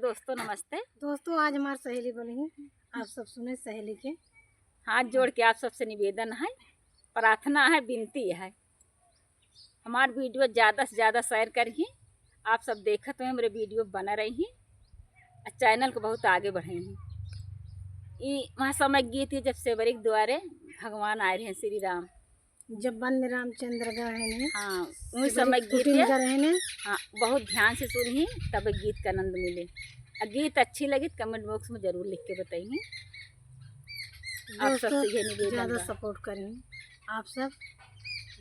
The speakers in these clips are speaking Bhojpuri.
दोस्तों नमस्ते। दोस्तों आज हमारी सहेली बोली, आप सब सुने सहेली के। हाथ जोड़ के आप सबसे निवेदन है, प्रार्थना है, विनती है, हमारी वीडियो ज़्यादा से ज़्यादा शेयर करिए। आप सब देखते हैं मेरे वीडियो बना रही और चैनल को बहुत आगे बढ़े हैं। ये वहाँ समय गीत है जब सेवरिक द्वारे भगवान आए रहे श्री राम, जब वन में रामचंद्र गए हैं। हाँ वही समय गीत है। हाँ बहुत ध्यान से सुनिए तब गीत का आनंद मिले। गीत अच्छी लगी तो कमेंट बॉक्स में ज़रूर लिख के बताइए। आप सबसे ये निवेदन ज़्यादा सपोर्ट करें। आप सब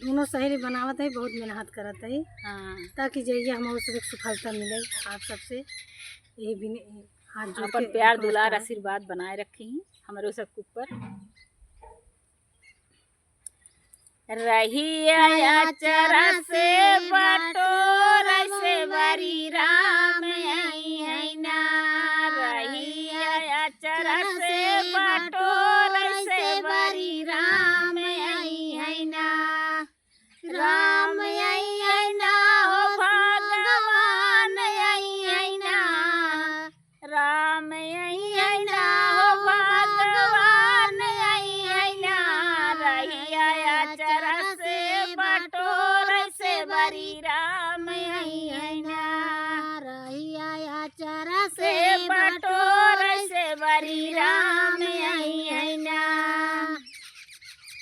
दोनों सहेली बनावत है, बहुत मेहनत करत है। हाँ ताकि जाइए हमारे सब सफलता मिले। आप सबसे यही भी हाथ जोड़ अपन प्यार दुलार आशीर्वाद बनाए रखे हैं हमारे सबके ऊपर। रहिया चरा से बटोर से बरी राम आई है ना, रहिया चरा से बटोर से बरी राम आई है ना, राम आई है ना हो भगवान आई है ना, राम आई है ना हो भगवान आई है ना, रहिया चरा से बटोर से बरी राम आई है ना, रहिया चरा से बटोर से बरी राम आई है ना।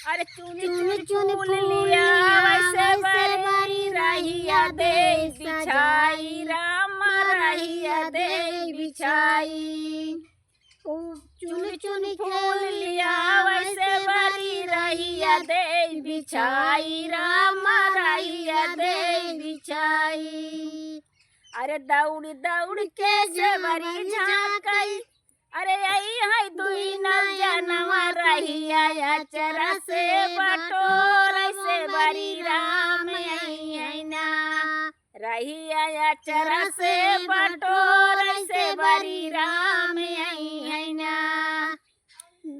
अरे चुन चुन फूल लिया वैसे बरी रहिया दे बिछाई राम, रहिया दे बिछाई। चुन चुन फूल लिया वैसे बरी रहिया दे बिछाई राम, रहिया दे बिछाई। अरे दौड़ दौड़ के से बरी झांकई, अरे आई है दुई न जनवा रहिया चरा से बटोर से बरी राम आई है ना, रहिया चरा से बटोर से बरी राम आई है ना।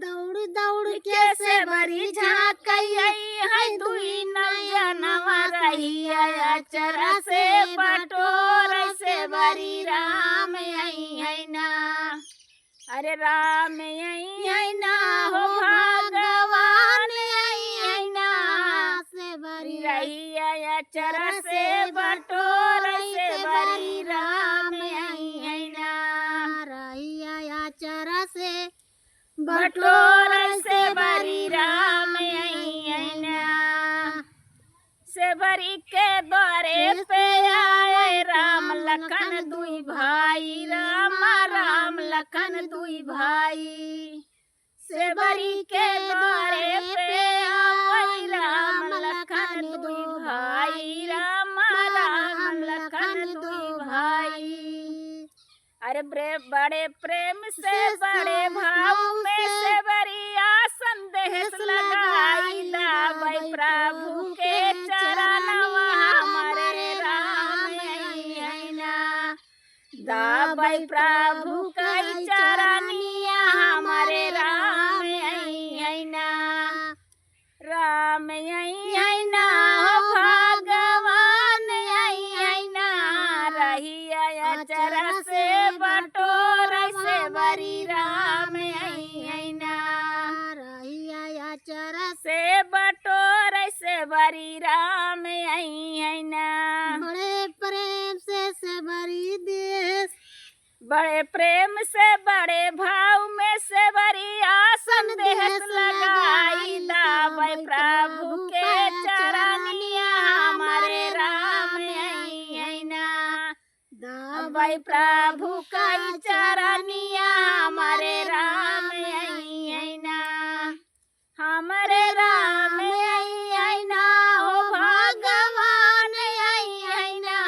दौड़ दौड़ के से बरी झांकई आई है दुई न जनवा रहिया चरा से बटोर से बरी राम आई है ना। अरे राम आई है ना हो भगवान आई है ना, से बरी रहिया चरा से बटोर से बरी राम आई है ना, रहिया चरा से बटोर से बरी राम आई है ना। से बरी के द्वारे पे आए राम लखन दुई भाई, राम राम लखन दुई भाई। से बरी के द्वारे पे आए राम लखन दुई भाई, राम राम लखन दुई भाई। अरे बड़े प्रेम से बड़े भाव में से बरिया संदेश लगाई दाबै प्रभु के चरणवा हमारे राम आई है ना, दाबै प्रभु के चरनिया हमारे राम आई है ना, राम आई है ना हो भगवान आई है ना, रहिया चरा से बटोर से बरी राम आई है ना, रहिया चरा से बटोर से बरी राम आई है ना। बड़े प्रेम से बरी देश, बड़े प्रेम से बड़े भाव में से बरी आसन देश लगाई दाबै प्रभु के चरनिया हमारे राम आई है ना, दाबै प्रभु के चरनिया हमारे राम आई है ना, हमारे राम आई है ना हो भगवान आई है ना,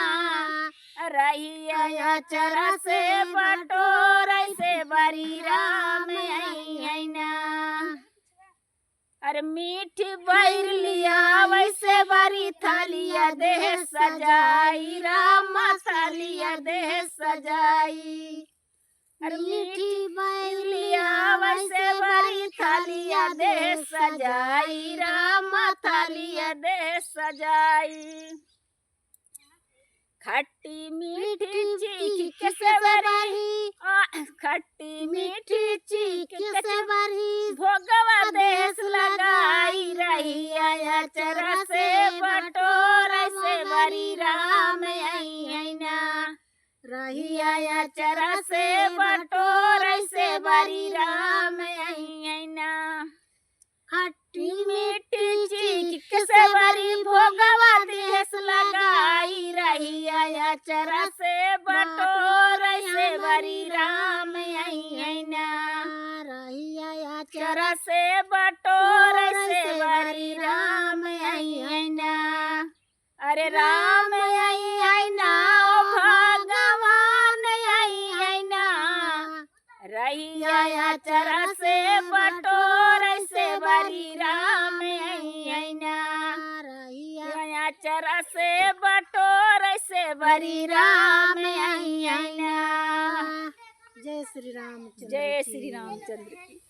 रहिया चरा से बटोर से बरी राम आई है ना। अरे मीठी बैर लिया वैसे बरी थालिया देह सजाई राम, थालिया देह सजाई। अरे मीठी बैर लिया वैसे बरी थालिया देह सजाई राम, थालिया देह सजाई। खट्टी मीठी चीख के से बरी अचरा से बटोर से बरी राम आई ना खट्टी मीठी चीख से बरी भोगवा देस लगाई रही अचरा से बटोर से बरी राम आई ना अचरा से बटोर से बरी राम आई ना अरे राम आई ना ओ भगवान आई ना रहिया अचरा से बटोर से बरी राम आई ना अचरा से बटोर से बरी राम आई ना। जय श्री राम। जय श्री रामचंद्र की।